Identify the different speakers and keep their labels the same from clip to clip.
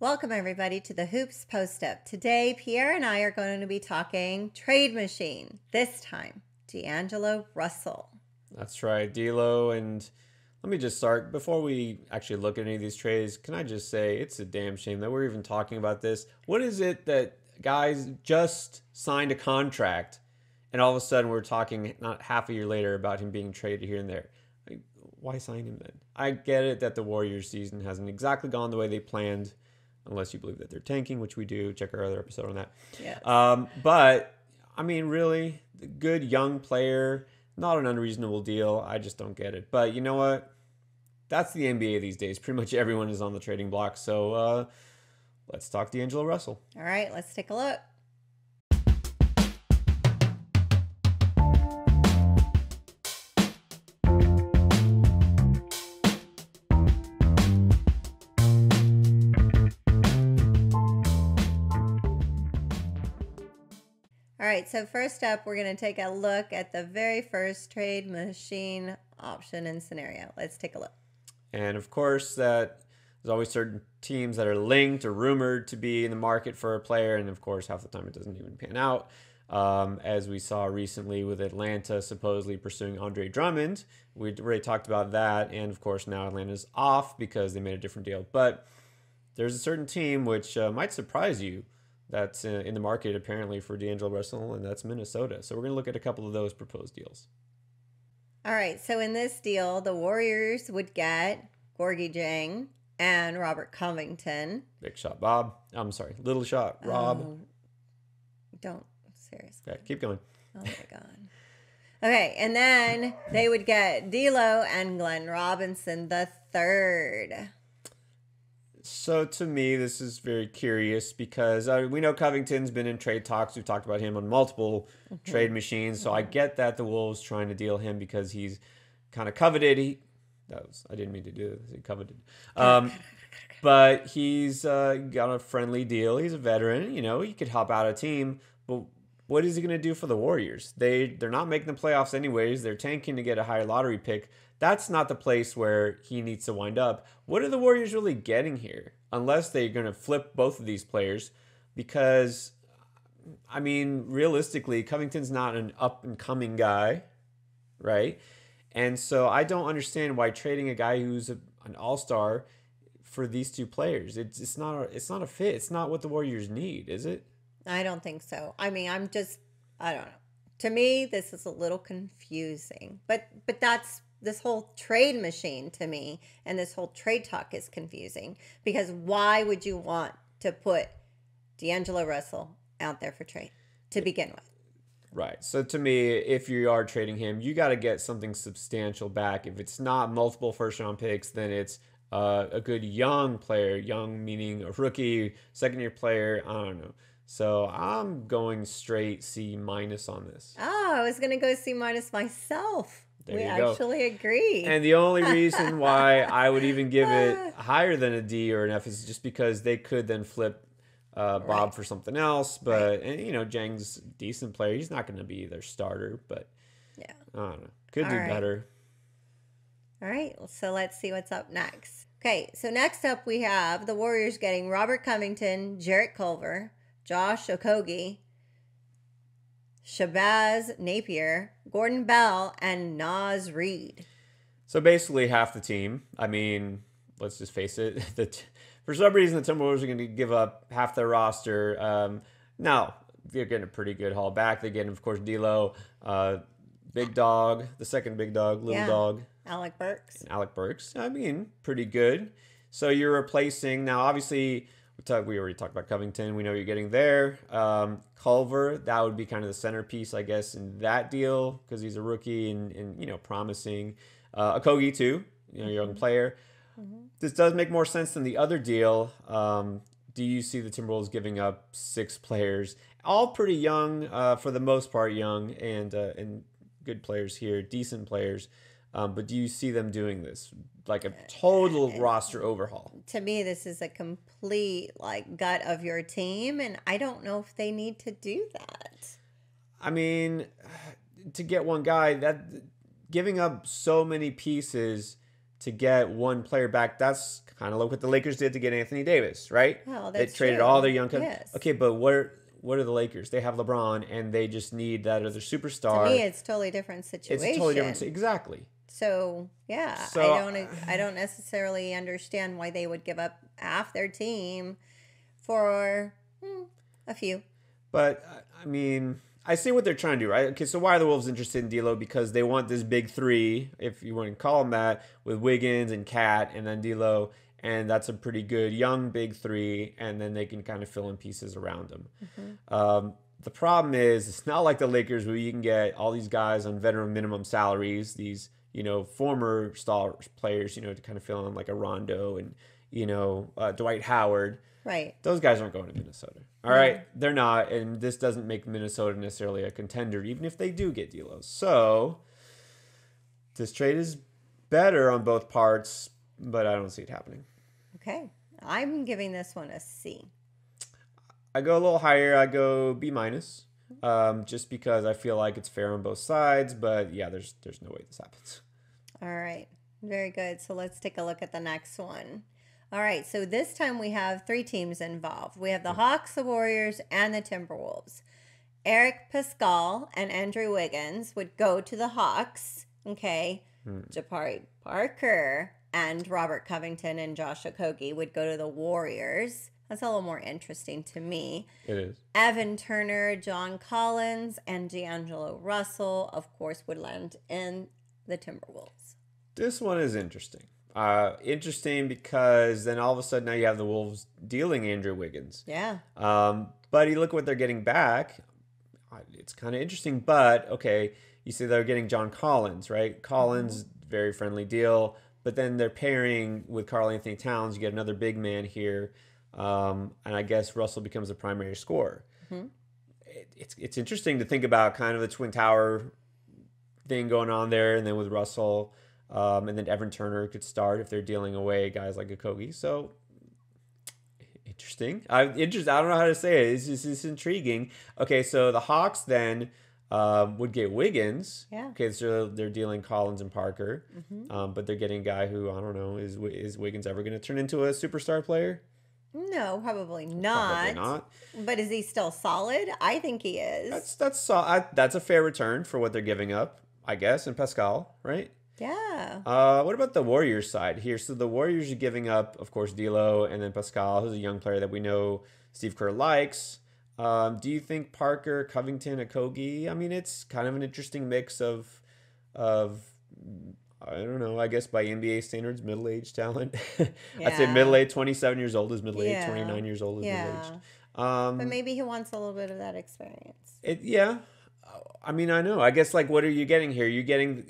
Speaker 1: Welcome, everybody, to the Hoops Post-Up. Today, Pierre and I are going to be talking trade machine. This time, AngeloRussell.
Speaker 2: That's right, D'Lo. And let me just start. Before we actually look at any of these trades, can I just say it's a damn shame that we're even talking about this. What is it that guys just signed a contract and all of a sudden we're talking not half a year later about him being traded here and there? Like, why sign him then? I get it that the Warriors season hasn't exactly gone the way they planned, unless you believe that they're tanking, which we do. Check our other episode on that.
Speaker 1: Yes.
Speaker 2: But, I mean, really, good young player, not an unreasonable deal. I just don't get it. But you know what? That's the NBA these days. Pretty much everyone is on the trading block. So let's talk AngeloRussell.
Speaker 1: All right, let's take a look. All right, so first up, we're going to take a look at the very first trade machine option and scenario. Let's take a look.
Speaker 2: And of course, that there's always certain teams that are linked or rumored to be in the market for a player. And of course, half the time it doesn't even pan out. As we saw recently with Atlanta supposedly pursuing Andre Drummond. We already talked about that. And of course, now Atlanta's off because they made a different deal. But there's a certain team which might surprise you that's in the market apparently for AngeloRussell, and that's Minnesota. So we're going to look at a couple of those proposed deals.
Speaker 1: All right, so in this deal, the Warriors would get Gorgie Jang and Robert Covington.
Speaker 2: Big shot, Bob. I'm sorry, little shot, Rob.
Speaker 1: Don't, seriously.
Speaker 2: Okay, keep going.
Speaker 1: Oh my God. Okay, and then they would get D'Lo and Glenn Robinson the third.
Speaker 2: So to me, this is very curious because we know Covington's been in trade talks. We've talked about him on multiple trade machines. So I get that the Wolves trying to deal him because he's kind of coveted. I didn't mean to do this. He coveted. But he's got a friendly deal. He's a veteran. You know, he could help out a team. But what is he going to do for the Warriors? They're not making the playoffs anyways. They're tanking to get a higher lottery pick. That's not the place where he needs to wind up. What are the Warriors really getting here? Unless they're going to flip both of these players. Because, I mean, realistically, Covington's not an up-and-coming guy, right? And so I don't understand why trading a guy who's an all-star for these two players. It's not a fit. It's not what the Warriors need, is it?
Speaker 1: I don't think so. I mean, I don't know. To me, this is a little confusing. But that's this whole trade machine to me, and this whole trade talk is confusing because why would you want to put AngeloRussell out there for trade to begin with?
Speaker 2: Right. So to me, if you are trading him, you got to get something substantial back. If it's not multiple first-round picks, then it's a good young player, young meaning a rookie, second-year player. I don't know. So I'm going straight C- on this.
Speaker 1: Oh, I was going to go C- myself. We
Speaker 2: go.
Speaker 1: actually agree.
Speaker 2: And the only reason why I would even give it higher than a D or an F is just because they could then flip Bob for something else. But, and you know, Jang's a decent player. He's not going to be their starter, but
Speaker 1: yeah,
Speaker 2: I don't know. Could do better.
Speaker 1: All right, so let's see what's up next. Okay, so next up we have the Warriors getting Robert Covington, Jarrett Culver, Josh Okogie, Shabazz Napier, Gordon Bell, and Naz Reid.
Speaker 2: So basically half the team. I mean, let's just face it. For some reason, the Timberwolves are going to give up half their roster. Now, they're getting a pretty good haul back. They're getting, of course, D'Lo, Big Dog, the second Big Dog, Little Dog.
Speaker 1: Alec Burks.
Speaker 2: And Alec Burks. I mean, pretty good. So you're replacing, now obviously, we already talked about Covington. We know you're getting there. Culver, that would be kind of the centerpiece, I guess, in that deal because he's a rookie and you know, promising. Okogie, too, you know, young player. This does make more sense than the other deal. Do you see the Timberwolves giving up 6 players? All pretty young, for the most part, young and good players here, decent players. But do you see them doing this? Like a total roster overhaul?
Speaker 1: To me, this is a complete gut of your team, and I don't know if they need to do that.
Speaker 2: I mean, to get one guy, that giving up so many pieces to get one player back. That's kind of like what the Lakers did to get Anthony Davis, right?
Speaker 1: Well,
Speaker 2: They
Speaker 1: that's
Speaker 2: traded
Speaker 1: true.
Speaker 2: all their young.
Speaker 1: Yes.
Speaker 2: Okay, but what are the Lakers? They have LeBron, and they just need that other
Speaker 1: To me,
Speaker 2: superstar.
Speaker 1: it's totally different
Speaker 2: It's a totally different.
Speaker 1: situation.
Speaker 2: Exactly.
Speaker 1: So yeah,
Speaker 2: So
Speaker 1: I don't necessarily understand why they would give up half their team for a few.
Speaker 2: But I mean, I see what they're trying to do, right? Okay, so why are the Wolves interested in D'Lo? Because they want this big three, if you want to call them that, with Wiggins and Cat, and then D'Lo, and that's a pretty good young big three, and then they can kind of fill in pieces around them. The problem is, it's not like the Lakers where you can get all these guys on veteran minimum salaries, these former star players, to kind of fill in like a Rondo and Dwight Howard.
Speaker 1: Right.
Speaker 2: Those guys aren't going to Minnesota. All right, they're not, and this doesn't make Minnesota necessarily a contender, even if they do get D'Lo. So this trade is better on both parts, but I don't see it happening.
Speaker 1: Okay. I'm giving this one a C.
Speaker 2: I go a little higher. I go B minus, just because I feel like it's fair on both sides. But yeah, there's no way this happens.
Speaker 1: All right. Very good. So let's take a look at the next one. All right. So this time we have 3 teams involved. We have the Hawks, the Warriors, and the Timberwolves. Eric Pascal and Andrew Wiggins would go to the Hawks. Okay. Jabari Parker and Robert Covington and Josh Okogie would go to the Warriors. That's a little more interesting to me.
Speaker 2: It is.
Speaker 1: Evan Turner, John Collins, and AngeloRussell, of course, would land in the Timberwolves.
Speaker 2: This one is interesting. Interesting because then all of a sudden now you have the Wolves dealing Andrew Wiggins.
Speaker 1: Yeah.
Speaker 2: But you look what they're getting back. It's kind of interesting, but okay, you see they're getting John Collins, right? Collins, very friendly deal. But then they're pairing with Karl Anthony Towns. You get another big man here. And I guess Russell becomes the primary scorer. It's interesting to think about kind of the Twin Tower thing going on there, and then with Russell, and then Evan Turner could start if they're dealing away guys like Okogie. So interesting. I don't know how to say it. It's intriguing. Okay, so the Hawks then would get Wiggins.
Speaker 1: Yeah.
Speaker 2: Okay, so they're dealing Collins and Parker, but they're getting a guy who I don't know is Wiggins ever going to turn into a superstar player?
Speaker 1: No, probably not.
Speaker 2: Probably not.
Speaker 1: But is he still solid? I think he is.
Speaker 2: That's a fair return for what they're giving up, I guess, and Pascal, right?
Speaker 1: Yeah.
Speaker 2: What about the Warriors side here? So the Warriors are giving up, of course, D'Lo and then Pascal, who's a young player that we know Steve Kerr likes. Do you think Parker, Covington, Okogie? I mean, it's kind of an interesting mix of I don't know, I guess by NBA standards, middle-aged talent. I'd say middle-aged, 27 years old is middle-aged, 29 years old is middle-aged.
Speaker 1: But maybe he wants a little bit of that experience.
Speaker 2: Yeah. I mean, I know. I guess, like, what are you getting here? You're getting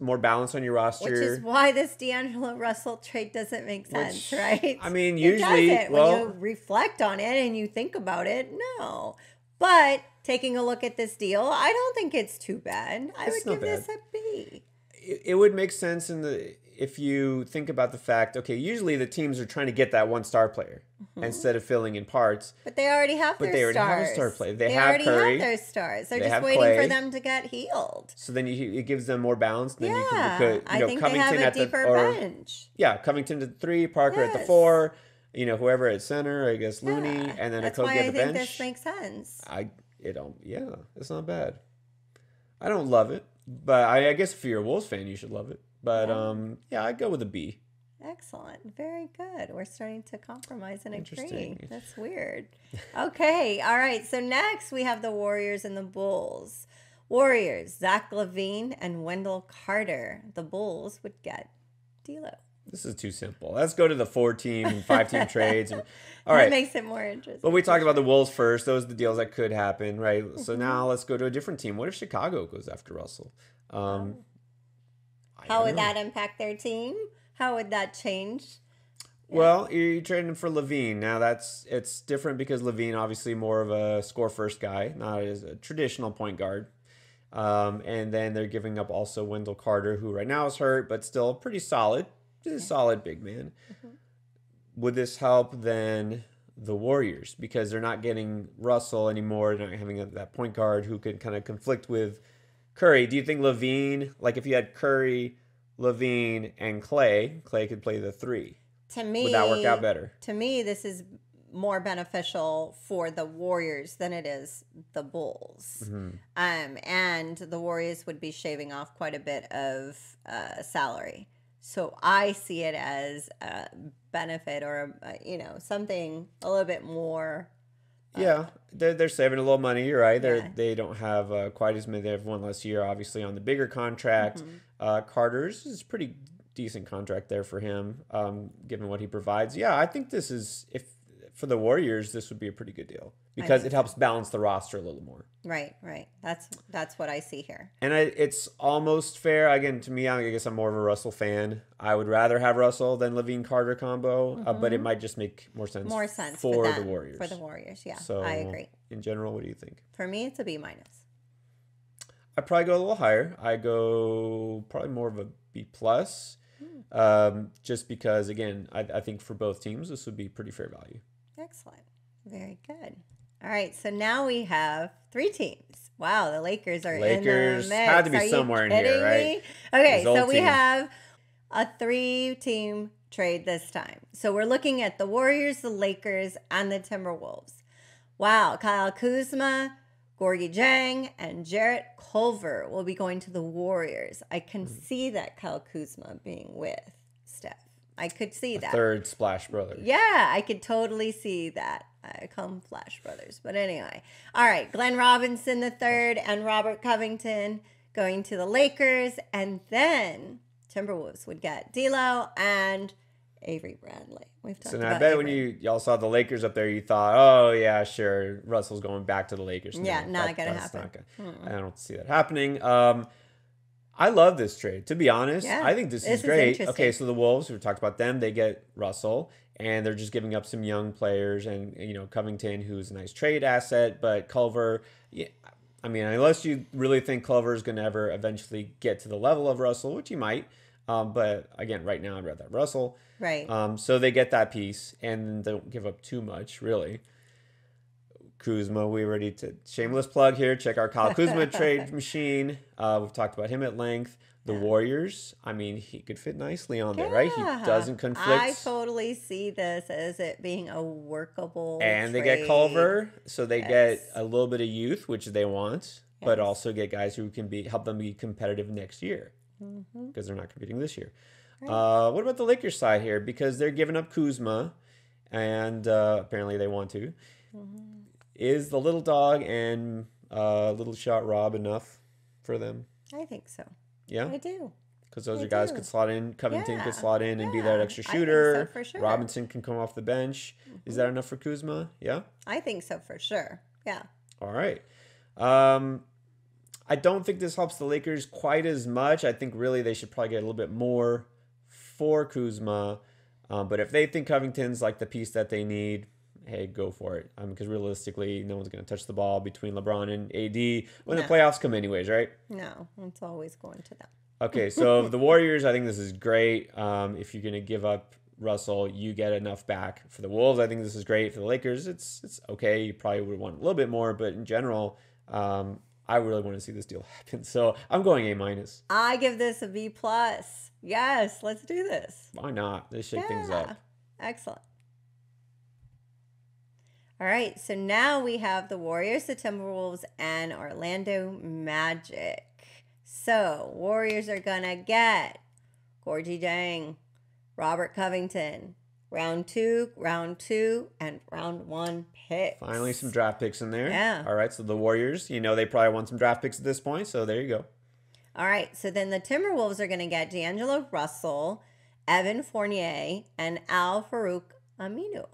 Speaker 2: more balance on your roster.
Speaker 1: Which is why this AngeloRussell trade doesn't make sense, right?
Speaker 2: I mean,
Speaker 1: It
Speaker 2: usually,
Speaker 1: doesn't. When you reflect on it and you think about it, no. But taking a look at this deal, I don't think it's too bad. I would give this a B.
Speaker 2: It would make sense if you think about the fact, okay, usually the teams are trying to get that one star player instead of filling in parts.
Speaker 1: But they already have their stars.
Speaker 2: But they already have a star player. They have
Speaker 1: already
Speaker 2: Curry.
Speaker 1: have their stars. They're
Speaker 2: They
Speaker 1: just
Speaker 2: have
Speaker 1: waiting
Speaker 2: Clay.
Speaker 1: for them to get healed.
Speaker 2: So then it gives them more balance. Then you
Speaker 1: Yeah,
Speaker 2: could
Speaker 1: I think they have a deeper bench.
Speaker 2: Yeah, Covington at the 3, Parker at the
Speaker 1: Yes.
Speaker 2: 4, whoever at center, I guess Looney,
Speaker 1: Yeah,
Speaker 2: and then
Speaker 1: that's
Speaker 2: Okogie
Speaker 1: why
Speaker 2: at
Speaker 1: I
Speaker 2: the
Speaker 1: think
Speaker 2: bench.
Speaker 1: this makes sense.
Speaker 2: It's not bad. I don't love it, but I guess if you're a Wolves fan, you should love it. But I'd go with a B.
Speaker 1: Excellent. Very good. We're starting to compromise and agree.
Speaker 2: Interesting.
Speaker 1: That's weird. Okay. All right. So next we have the Warriors and the Bulls. Warriors, Zach LaVine and Wendell Carter. The Bulls would get D'Lo.
Speaker 2: This is too simple. Let's go to the 4-team, 5-team trades. All right.
Speaker 1: That makes it more interesting.
Speaker 2: But we talked about the Wolves first. Those are the deals that could happen, right? So now let's go to a different team. What if Chicago goes after Russell?
Speaker 1: How would that impact their team? How would that change?
Speaker 2: Well, you're trading for LaVine. Now it's different because LaVine obviously more of a score first guy, not as a traditional point guard. And then they're giving up also Wendell Carter, who right now is hurt, but still pretty solid. Just a solid big man. Would this help then the Warriors? Because they're not getting Russell anymore, not having that point guard who could kind of conflict with Curry. Do you think LaVine, like if you had Curry, Levine, and Clay. Clay could play the 3.
Speaker 1: To me,
Speaker 2: Would that work out better?
Speaker 1: To me, this is more beneficial for the Warriors than it is the Bulls. And the Warriors would be shaving off quite a bit of salary. So I see it as a benefit or, something a little bit more.
Speaker 2: Yeah, they're saving a little money. You're right.
Speaker 1: Yeah.
Speaker 2: They don't have quite as many. They have one less year, obviously, on the bigger contract. Carter's is a pretty decent contract there for him, given what he provides. Yeah, I think this is, if for the Warriors, this would be a pretty good deal because it helps balance the roster a little more.
Speaker 1: Right. That's what I see here.
Speaker 2: And it's almost fair. Again, to me, I guess I'm more of a Russell fan. I would rather have Russell than Levine Carter combo, but it might just make more sense for the Warriors.
Speaker 1: For the Warriors, yeah.
Speaker 2: So
Speaker 1: I agree.
Speaker 2: In general, what do you think?
Speaker 1: For me, it's a B-.
Speaker 2: I'd probably go a little higher. I go probably more of a B+. Just because, again, I think for both teams, this would be pretty fair value.
Speaker 1: Excellent. Very good. All right, so now we have 3 teams. Wow, the Lakers are in the mix.
Speaker 2: Had to be somewhere in here, right?
Speaker 1: Okay, so we have a 3-team trade this time. So we're looking at the Warriors, the Lakers, and the Timberwolves. Wow, Kyle Kuzma, Gorgie Jang, and Jarrett Culver will be going to the Warriors. I can see that Kyle Kuzma being with Steph. I could see that.
Speaker 2: Third Splash Brother.
Speaker 1: Yeah, I could totally see that. I call them Flash Brothers. But anyway. All right. Glenn Robinson the third and Robert Covington going to the Lakers. And then Timberwolves would get D'Lo and Avery Bradley. We've talked about
Speaker 2: I bet
Speaker 1: Avery.
Speaker 2: when y'all saw the Lakers up there, you thought, oh, yeah, sure, Russell's going back to the Lakers. No,
Speaker 1: Yeah, not going to happen.
Speaker 2: I don't see that happening. I love this trade. To be honest,
Speaker 1: Yeah,
Speaker 2: I think this is
Speaker 1: is
Speaker 2: great.
Speaker 1: interesting.
Speaker 2: Okay, so the Wolves, we've talked about them. They get Russell, and they're just giving up some young players, and Covington, who's a nice trade asset, but Culver. Yeah, I mean, unless you really think Culver is going to ever eventually get to the level of Russell, which he might. But again, right now I'd rather have Russell.
Speaker 1: Right.
Speaker 2: So they get that piece, and they don't give up too much, really. Kuzma, we ready to shameless plug here. Check our Kyle Kuzma trade machine. We've talked about him at length. The Warriors, I mean, he could fit nicely on there, right? He doesn't conflict.
Speaker 1: I totally see this as it being a workable
Speaker 2: and
Speaker 1: trade.
Speaker 2: they get Culver, so they get a little bit of youth, which they want, but also get guys who can help them be competitive next year because they're not competing this year. Right. What about the Lakers side here? Because they're giving up Kuzma, and apparently they want to. Is the little dog and little shot Rob enough for them?
Speaker 1: I think so.
Speaker 2: Yeah?
Speaker 1: I do.
Speaker 2: Because those guys could slot in. Covington could slot in and be that extra
Speaker 1: I think
Speaker 2: shooter.
Speaker 1: so for sure.
Speaker 2: Robinson can come off the bench. Is that enough for Kuzma? Yeah?
Speaker 1: I think so for sure. Yeah.
Speaker 2: All right. I don't think this helps the Lakers quite as much. I think really they should probably get a little bit more for Kuzma. But if they think Covington's like the piece that they need, hey, go for it. Because realistically, no one's going to touch the ball between LeBron and AD when the playoffs come anyways, right?
Speaker 1: No, it's always going to them.
Speaker 2: Okay, so the Warriors, I think this is great. If you're going to give up Russell, you get enough back. For the Wolves, I think this is great. For the Lakers, it's okay. You probably would want a little bit more, but in general, I really want to see this deal happen. So I'm going A-.
Speaker 1: I give this a B+. Yes, let's do this.
Speaker 2: Why not? Let's shake things up.
Speaker 1: Excellent. All right, so now we have the Warriors, the Timberwolves, and Orlando Magic. So Warriors are going to get Gorgie Jang, Robert Covington, round 2, and round 1 picks.
Speaker 2: Finally, some draft picks in there.
Speaker 1: Yeah.
Speaker 2: All right, so the Warriors, they probably want some draft picks at this point, so there you go.
Speaker 1: All right, so then the Timberwolves are going to get DeAngelo-Russell, Evan Fournier, and Al-Farouq Aminu.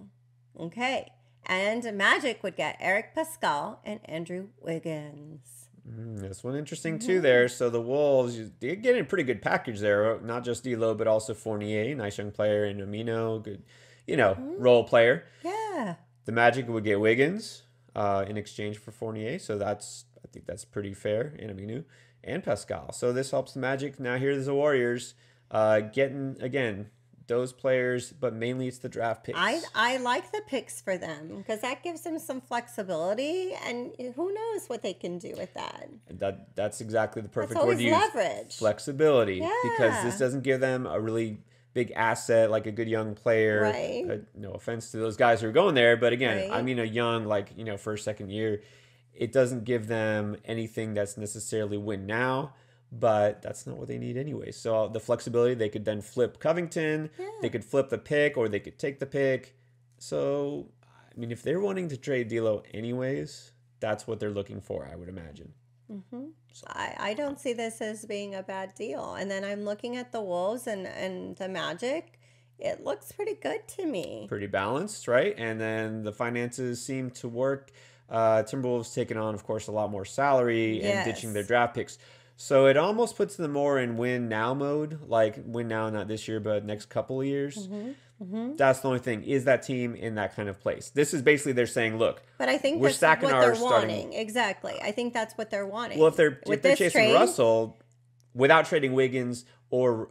Speaker 1: Okay. And Magic would get Eric Pascal and Andrew Wiggins.
Speaker 2: This one interesting too there. So the Wolves, they're getting a pretty good package there. Not just D'Lo, but also Fournier, nice young player, and Amino, good, role player.
Speaker 1: Yeah.
Speaker 2: The Magic would get Wiggins in exchange for Fournier. So I think that's pretty fair. And Amino and Pascal. So this helps the Magic. Now here's the Warriors getting, again, those players, but mainly it's the draft picks.
Speaker 1: I like the picks for them because that gives them some flexibility, and who knows what they can do with that.
Speaker 2: That's exactly the perfect
Speaker 1: That's
Speaker 2: word
Speaker 1: always
Speaker 2: to use.
Speaker 1: leverage.
Speaker 2: Flexibility. Because this
Speaker 1: Yeah.
Speaker 2: doesn't give them a really big asset like a good young player.
Speaker 1: Right.
Speaker 2: No offense to those guys who are going there, but again, I
Speaker 1: Right.
Speaker 2: mean a young, like, first, second year. It doesn't give them anything that's necessarily win now, but that's not what they need anyway. So the flexibility, they could then flip Covington,
Speaker 1: Yeah.
Speaker 2: they could flip the pick, or they could take the pick. So, I mean, if they're wanting to trade D'Lo anyways, that's what they're looking for, I would imagine.
Speaker 1: I don't see this as being a bad deal. And then I'm looking at the Wolves and the Magic. It looks pretty good to me.
Speaker 2: Pretty balanced, right? And then the finances seem to work. Timberwolves taking on, of course, a lot more salary and ditching their
Speaker 1: Yes.
Speaker 2: draft picks. So it almost puts them more in win now mode, like win now, not this year, but next couple of years. That's the only thing. Is that team in that kind of place? This is basically they're saying, look,
Speaker 1: But I think
Speaker 2: we're
Speaker 1: that's
Speaker 2: stacking
Speaker 1: what
Speaker 2: our
Speaker 1: they're
Speaker 2: starting.
Speaker 1: wanting. Exactly. I think that's what they're wanting.
Speaker 2: Well, if they're
Speaker 1: With
Speaker 2: chasing
Speaker 1: this trade,
Speaker 2: Russell without trading Wiggins or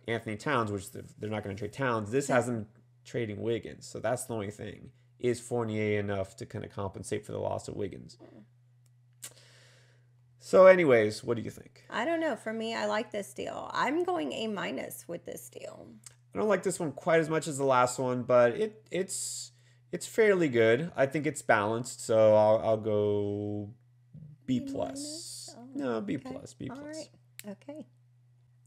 Speaker 2: Anthony Towns, which they're not going to trade Towns, this has them trading Wiggins. So that's the only thing. Is Fournier enough to kind of compensate for the loss of Wiggins? So, anyways, what do you think?
Speaker 1: I don't know. For me, I like this deal. I'm going A- with this deal.
Speaker 2: I don't like this one quite as much as the last one, but it's fairly good. I think it's balanced, so I'll go B plus.
Speaker 1: Oh,
Speaker 2: No, B
Speaker 1: okay.
Speaker 2: plus. B
Speaker 1: All
Speaker 2: plus.
Speaker 1: right. Okay.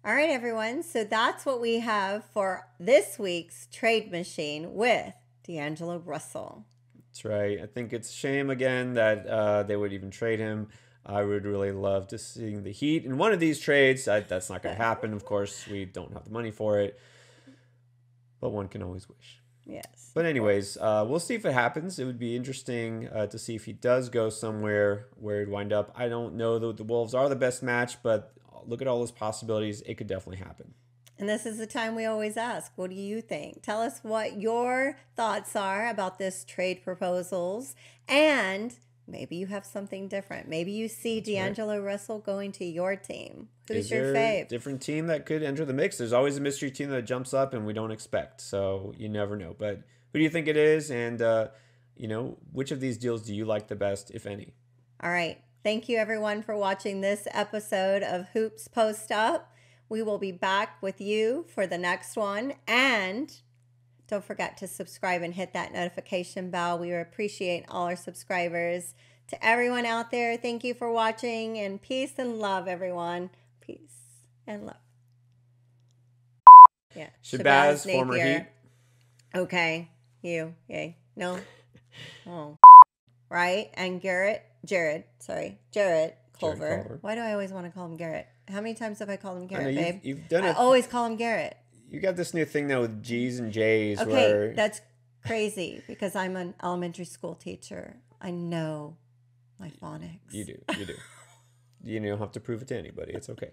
Speaker 1: All right, everyone. So that's what we have for this week's trade machine with AngeloRussell.
Speaker 2: That's right. I think it's a shame again that they would even trade him. I would really love to see the Heat in one of these trades. That's not going to happen. Of course, we don't have the money for it, but one can always wish.
Speaker 1: Yes.
Speaker 2: But anyways, we'll see if it happens. It would be interesting to see if he does go somewhere where he'd wind up. I don't know that the Wolves are the best match, but look at all those possibilities. It could definitely happen.
Speaker 1: And this is the time we always ask, what do you think? Tell us what your thoughts are about this trade proposals. And maybe you have something different. Maybe you see AngeloRussell going to your team. Who's your fave?
Speaker 2: Different team that could enter the mix? There's always a mystery team that jumps up and we don't expect. So you never know. But who do you think it is? And, which of these deals do you like the best, if any?
Speaker 1: All right. Thank you, everyone, for watching this episode of Hoops Post Up. We will be back with you for the next one. And don't forget to subscribe and hit that notification bell. We appreciate all our subscribers. To everyone out there, thank you for watching. And peace and love, everyone. Peace and love. Yeah.
Speaker 2: Shabazz, former
Speaker 1: Napier.
Speaker 2: Heat.
Speaker 1: Okay. You. Yay. No. Oh. Right. And Jared Culver.
Speaker 2: Culver.
Speaker 1: Why do I always want to call him Garrett? How many times have I called him
Speaker 2: I
Speaker 1: Garrett,
Speaker 2: know
Speaker 1: babe?
Speaker 2: you've done
Speaker 1: I
Speaker 2: it.
Speaker 1: always call him Garrett.
Speaker 2: You got this new thing now with G's and J's.
Speaker 1: Okay,
Speaker 2: where
Speaker 1: that's crazy because I'm an elementary school teacher. I know my phonics.
Speaker 2: you do. You don't have to prove it to anybody. It's okay.